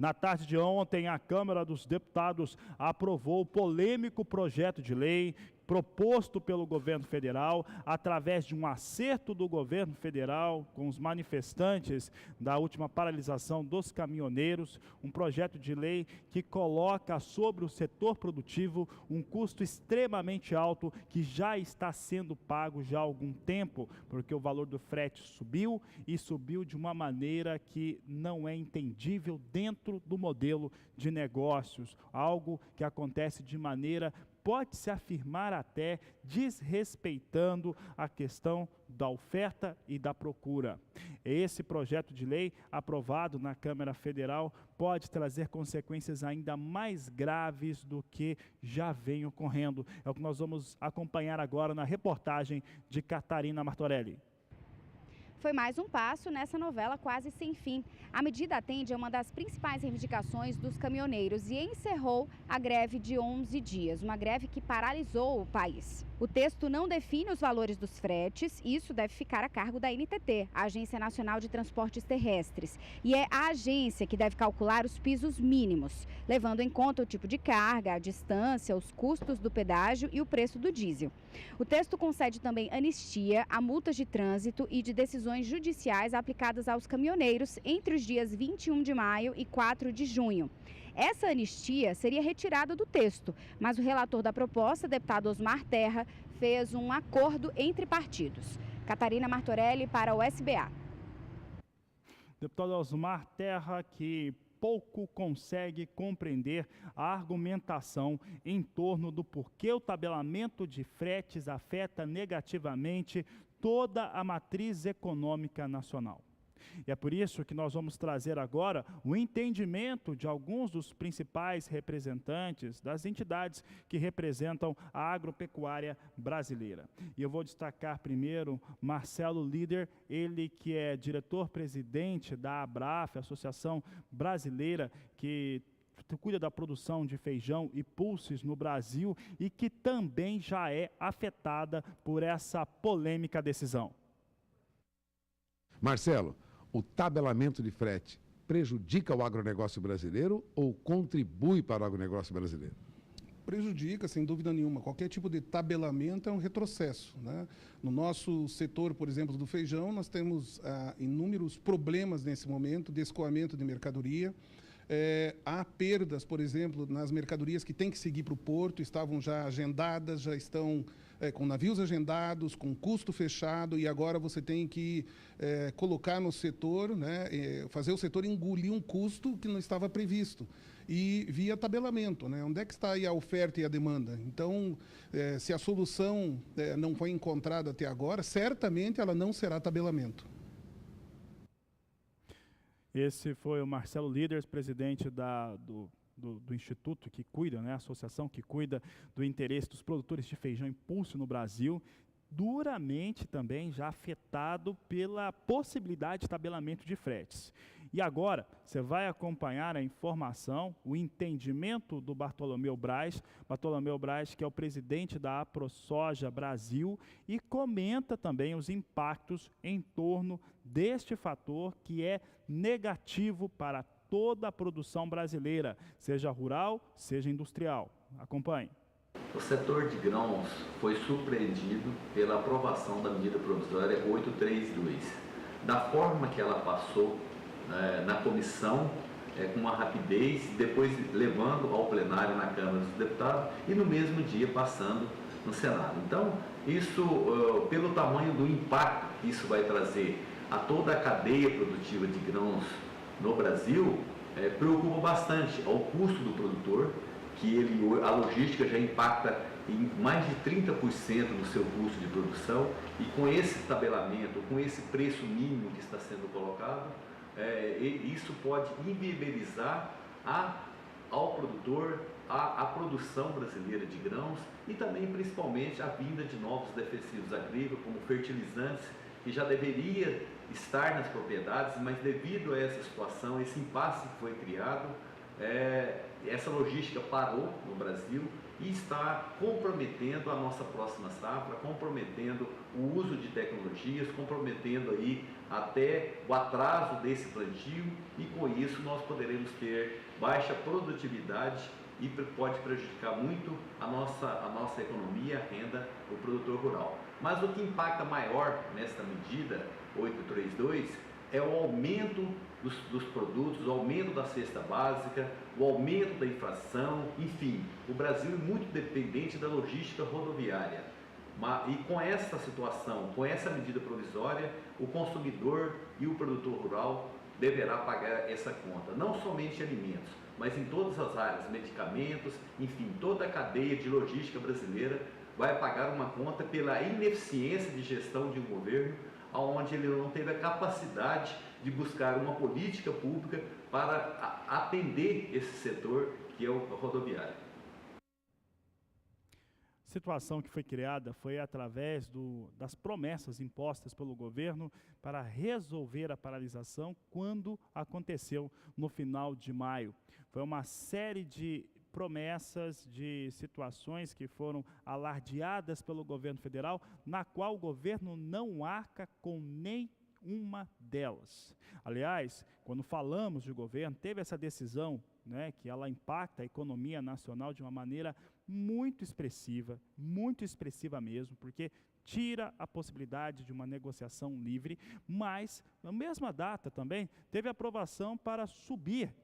Na tarde de ontem, a Câmara dos Deputados aprovou o polêmico projeto de lei proposto pelo governo federal, através de um acerto do governo federal com os manifestantes da última paralisação dos caminhoneiros, um projeto de lei que coloca sobre o setor produtivo um custo extremamente alto que já está sendo pago já há algum tempo, porque o valor do frete subiu e subiu de uma maneira que não é entendível dentro do modelo de negócios, algo que acontece de maneira, pode-se afirmar até, desrespeitando a questão da oferta e da procura. Esse projeto de lei, aprovado na Câmara Federal, pode trazer consequências ainda mais graves do que já vem ocorrendo. É o que nós vamos acompanhar agora na reportagem de Catarina Martorelli. Foi mais um passo nessa novela quase sem fim. A medida atende a uma das principais reivindicações dos caminhoneiros e encerrou a greve de 11 dias, uma greve que paralisou o país. O texto não define os valores dos fretes, isso deve ficar a cargo da ANTT, a Agência Nacional de Transportes Terrestres. E é a agência que deve calcular os pisos mínimos, levando em conta o tipo de carga, a distância, os custos do pedágio e o preço do diesel. O texto concede também anistia a multas de trânsito e de decisões judiciais aplicadas aos caminhoneiros entre os dias 21 de maio e 4 de junho. Essa anistia seria retirada do texto, mas o relator da proposta, deputado Osmar Terra, fez um acordo entre partidos. Catarina Martorelli para o SBA. Deputado Osmar Terra, que pouco consegue compreender a argumentação em torno do porquê o tabelamento de fretes afeta negativamente toda a matriz econômica nacional. E é por isso que nós vamos trazer agora o entendimento de alguns dos principais representantes das entidades que representam a agropecuária brasileira. E eu vou destacar primeiro Marcelo Lider, ele que é diretor-presidente da ABRAF, Associação Brasileira que cuida da produção de feijão e pulses no Brasil e que também já é afetada por essa polêmica decisão. Marcelo, o tabelamento de frete prejudica o agronegócio brasileiro ou contribui para o agronegócio brasileiro? Prejudica, sem dúvida nenhuma. Qualquer tipo de tabelamento é um retrocesso, né? No nosso setor, por exemplo, do feijão, nós temos inúmeros problemas nesse momento de escoamento de mercadoria. Há perdas, por exemplo, nas mercadorias que têm que seguir para o porto, estavam já agendadas, já estão com navios agendados, com custo fechado, e agora você tem que colocar no setor, né, fazer o setor engolir um custo que não estava previsto. E via tabelamento, né? Onde é que está aí a oferta e a demanda? Então, se a solução não foi encontrada até agora, certamente ela não será tabelamento. Esse foi o Marcelo Liders, presidente do instituto que cuida, né, a associação que cuida do interesse dos produtores de feijão em pulso no Brasil, duramente também já afetado pela possibilidade de tabelamento de fretes. E agora, você vai acompanhar a informação, o entendimento do Bartolomeu Braz, que é o presidente da AproSoja Brasil, e comenta também os impactos em torno deste fator que é negativo para toda a produção brasileira, seja rural, seja industrial. Acompanhe. O setor de grãos foi surpreendido pela aprovação da medida provisória 832. Da forma que ela passou na comissão, com uma rapidez, depois levando ao plenário na Câmara dos Deputados e no mesmo dia passando no Senado. Então, isso, pelo tamanho do impacto que isso vai trazer a toda a cadeia produtiva de grãos no Brasil, preocupa bastante ao custo do produtor, que a logística já impacta em mais de 30% do seu custo de produção, e com esse tabelamento, com esse preço mínimo que está sendo colocado, isso pode inviabilizar ao produtor a produção brasileira de grãos e também, principalmente, a vinda de novos defensivos agrícolas, como fertilizantes, que já deveria estar nas propriedades, mas devido a essa situação, esse impasse que foi criado, essa logística parou no Brasil e está comprometendo a nossa próxima safra, comprometendo o uso de tecnologias, comprometendo aí até o atraso desse plantio, e com isso nós poderemos ter baixa produtividade e pode prejudicar muito a nossa economia, a renda do produtor rural. Mas o que impacta maior nesta medida 832 é o aumento dos produtos, o aumento da cesta básica, o aumento da inflação, enfim, o Brasil é muito dependente da logística rodoviária. E com essa situação, com essa medida provisória, o consumidor e o produtor rural deverá pagar essa conta, não somente alimentos, mas em todas as áreas, medicamentos, enfim, toda a cadeia de logística brasileira vai pagar uma conta pela ineficiência de gestão de um governo, onde ele não teve a capacidade de buscar uma política pública para atender esse setor que é o rodoviário. Situação que foi criada foi através das promessas impostas pelo governo para resolver a paralisação quando aconteceu no final de maio. Foi uma série de promessas, de situações que foram alardeadas pelo governo federal, na qual o governo não arca com nenhuma delas. Aliás, quando falamos de governo, teve essa decisão, que ela impacta a economia nacional de uma maneira muito expressiva mesmo, porque tira a possibilidade de uma negociação livre, mas na mesma data também teve aprovação para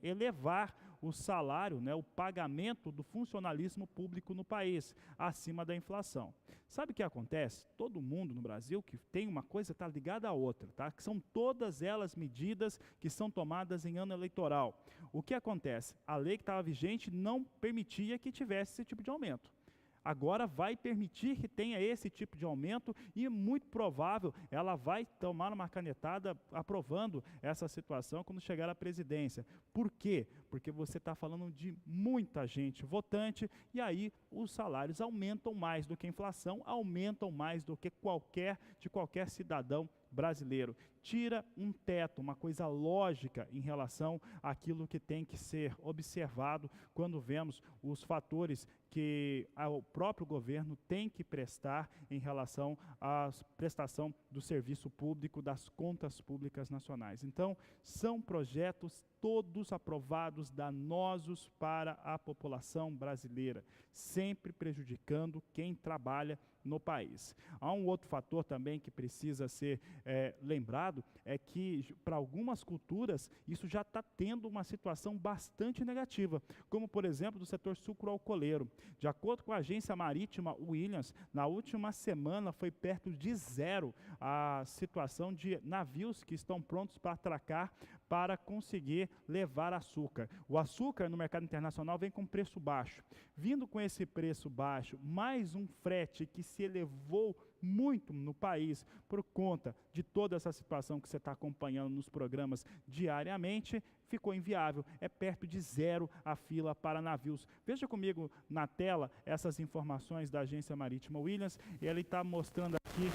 elevar o salário, o pagamento do funcionalismo público no país, acima da inflação. Sabe o que acontece? Todo mundo no Brasil que tem uma coisa está ligada à outra, tá? Que são todas elas medidas que são tomadas em ano eleitoral. O que acontece? A lei que estava vigente não permitia que tivesse esse tipo de aumento. Agora vai permitir que tenha esse tipo de aumento e é muito provável ela vai tomar uma canetada aprovando essa situação quando chegar à presidência. Por quê? Porque você está falando de muita gente votante e aí os salários aumentam mais do que a inflação, aumentam mais do que qualquer cidadão brasileiro. Tira um teto, uma coisa lógica em relação àquilo que tem que ser observado quando vemos os fatores que o próprio governo tem que prestar em relação à prestação do serviço público, das contas públicas nacionais. Então, são projetos todos aprovados, danosos para a população brasileira, sempre prejudicando quem trabalha no país. Há um outro fator também que precisa ser lembrado, é que para algumas culturas isso já está tendo uma situação bastante negativa, como por exemplo do setor sucroalcooleiro. De acordo com a agência marítima Williams, na última semana foi perto de zero a situação de navios que estão prontos para atracar para conseguir levar açúcar. O açúcar no mercado internacional vem com preço baixo. Vindo com esse preço baixo, mais um frete que se elevou muito no país por conta de toda essa situação que você está acompanhando nos programas diariamente, ficou inviável. É perto de zero a fila para navios. Veja comigo na tela essas informações da agência marítima Williams, e ele está mostrando aqui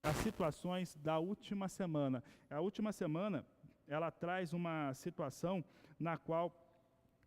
as situações da última semana. A última semana ela traz uma situação na qual,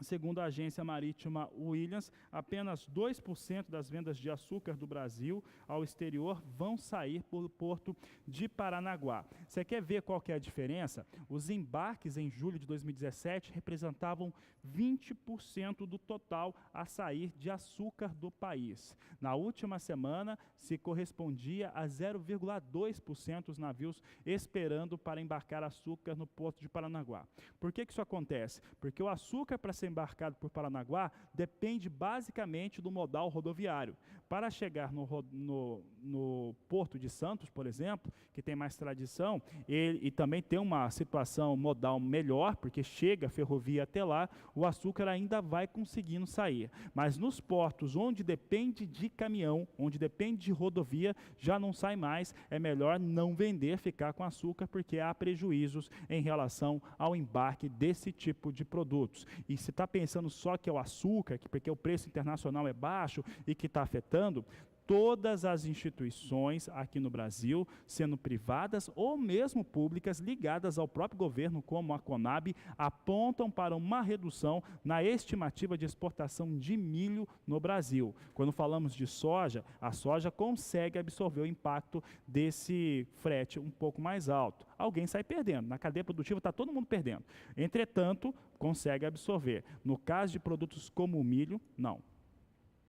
segundo a agência marítima Williams, apenas 2% das vendas de açúcar do Brasil ao exterior vão sair pelo porto de Paranaguá. Você quer ver qual que é a diferença? Os embarques em julho de 2017 representavam 20% do total a sair de açúcar do país. Na última semana, se correspondia a 0,2% os navios esperando para embarcar açúcar no porto de Paranaguá. Por que isso acontece? Porque o açúcar, para ser embarcado por Paranaguá, depende basicamente do modal rodoviário. Para chegar no Porto de Santos, por exemplo, que tem mais tradição, e também tem uma situação modal melhor, porque chega a ferrovia até lá, o açúcar ainda vai conseguindo sair. Mas nos portos onde depende de caminhão, onde depende de rodovia, já não sai mais, é melhor não vender, ficar com açúcar, porque há prejuízos em relação ao embarque desse tipo de produtos. E se está pensando só que é o açúcar, porque o preço internacional é baixo e que está afetando, todas as instituições aqui no Brasil, sendo privadas ou mesmo públicas, ligadas ao próprio governo, como a Conab, apontam para uma redução na estimativa de exportação de milho no Brasil. Quando falamos de soja, a soja consegue absorver o impacto desse frete um pouco mais alto. Alguém sai perdendo. Na cadeia produtiva está todo mundo perdendo. Entretanto, consegue absorver. No caso de produtos como o milho, não.